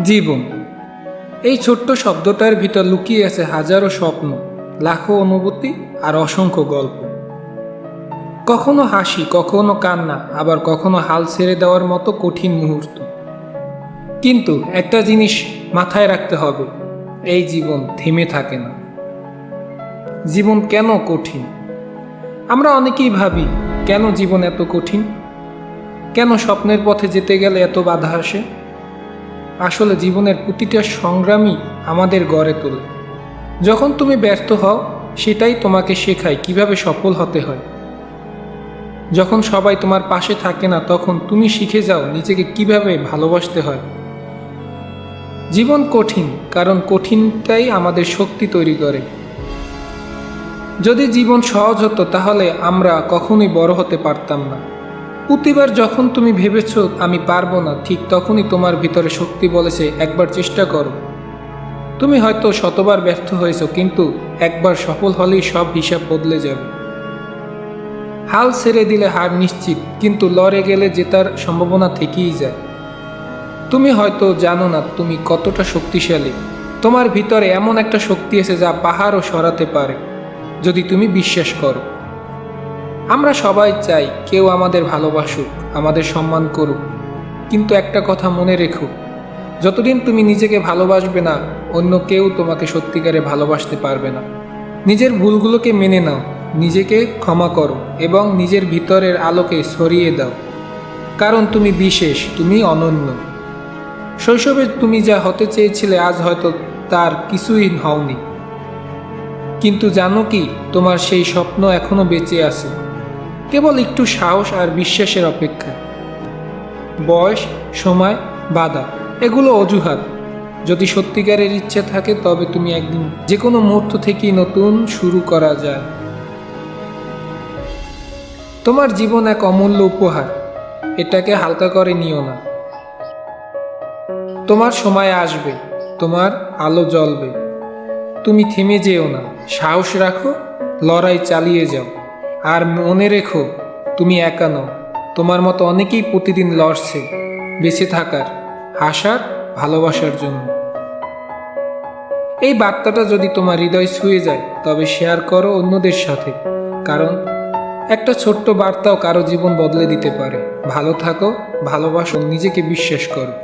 জীবন এই ছোট্ট শব্দটার ভিতর লুকিয়ে আছে হাজারো স্বপ্ন, লাখো অনুভূতি আর অসংখ্য গল্প। কখনো হাসি, কখনো কান্না, আবার কখনো হাল ছেড়ে দেওয়ার মতো কঠিন মুহূর্ত। কিন্তু একটা জিনিস মাথায় রাখতে হবে, এই জীবন থেমে থাকে না। জীবন কেন কঠিন? আমরা অনেকেই ভাবি, কেন জীবন এত কঠিন? কেন স্বপ্নের পথে যেতে গেলে এত বাধা আসে? আসলে জীবনের প্রতিটা সংগ্রামই আমাদের গড়ে তোলে। যখন তুমি ব্যর্থ হও, সেটাই তোমাকে শেখায় কিভাবে সফল হতে হয়। যখন সবাই তোমার পাশে থাকে না, তখন তুমি শিখে যাও নিজেকে কিভাবে ভালোবাসতে হয়। জীবন কঠিন, কারণ কঠিনটাই আমাদের শক্তি তৈরি করে। যদি জীবন সহজ হতো, তাহলে আমরা কখনোই বড় হতে পারতাম না। প্রতিবার যখন তুমি ভেবেছো আমি পারবো না, ঠিক তখনই তোমার ভিতরে শক্তি বলেছে একবার চেষ্টা করো। তুমি হয়তো শতবার ব্যর্থ হয়েছো, কিন্তু একবার সফল হলেই সব হিসাব বদলে যাবে। হাল ছেড়ে দিলে হার নিশ্চিত, কিন্তু লড়ে গেলে জেতার সম্ভাবনা থেকেই যায়। তুমি হয়তো জানো না তুমি কতটা শক্তিশালী। তোমার ভিতরে এমন একটা শক্তি আছে যা পাহাড়ও সরাতে পারে, যদি তুমি বিশ্বাস করো। আমরা সবাই চাই কেউ আমাদের ভালোবাসুক, আমাদের সম্মান করুক, কিন্তু একটা কথা মনে রেখো, যতদিন তুমি নিজেকে ভালোবাসবে না, অন্য কেউ তোমাকে সত্যিকারে ভালোবাসতে পারবে না। নিজের ভুলগুলোকে মেনে নাও, নিজেকে ক্ষমা করো এবং নিজের ভিতরের আলোকে ছড়িয়ে দাও। কারণ তুমি বিশেষ, তুমি অনন্য। শৈশবে তুমি যা হতে চেয়েছিলে, আজ হয়তো তার কিছুই হওনি। কিন্তু জানো কি, তোমার সেই স্বপ্ন এখনো বেঁচে আছে, কেবল একটু সাহস আর বিশ্বাসের অপেক্ষা। বয়স, সময়, বাধা এগুলো অজুহাত। যদি সত্যিকারের ইচ্ছে থাকে, তবে তুমি একদিন যে কোনো মুহূর্ত থেকেই নতুন শুরু করা যায়। তোমার জীবন এক অমূল্য উপহার, এটাকে হালকা করে নিও না। তোমার সময় আসবে, তোমার আলো জ্বলবে। তুমি থেমে যেও না, সাহস রাখো, লড়াই চালিয়ে যাও। আর মনে রেখো, তুমি একা নও। তোমার মতো অনেকেই প্রতিদিন লড়ছে বেঁচে থাকার, হাসার, ভালোবাসার জন্য। এই বার্তাটা যদি তোমার হৃদয় ছুঁয়ে যায়, তবে শেয়ার করো অন্যদের সাথে, কারণ একটা ছোট্ট বার্তাও কারো জীবন বদলে দিতে পারে। ভালো থাকো, ভালোবাসো, নিজেকে বিশ্বাস করো।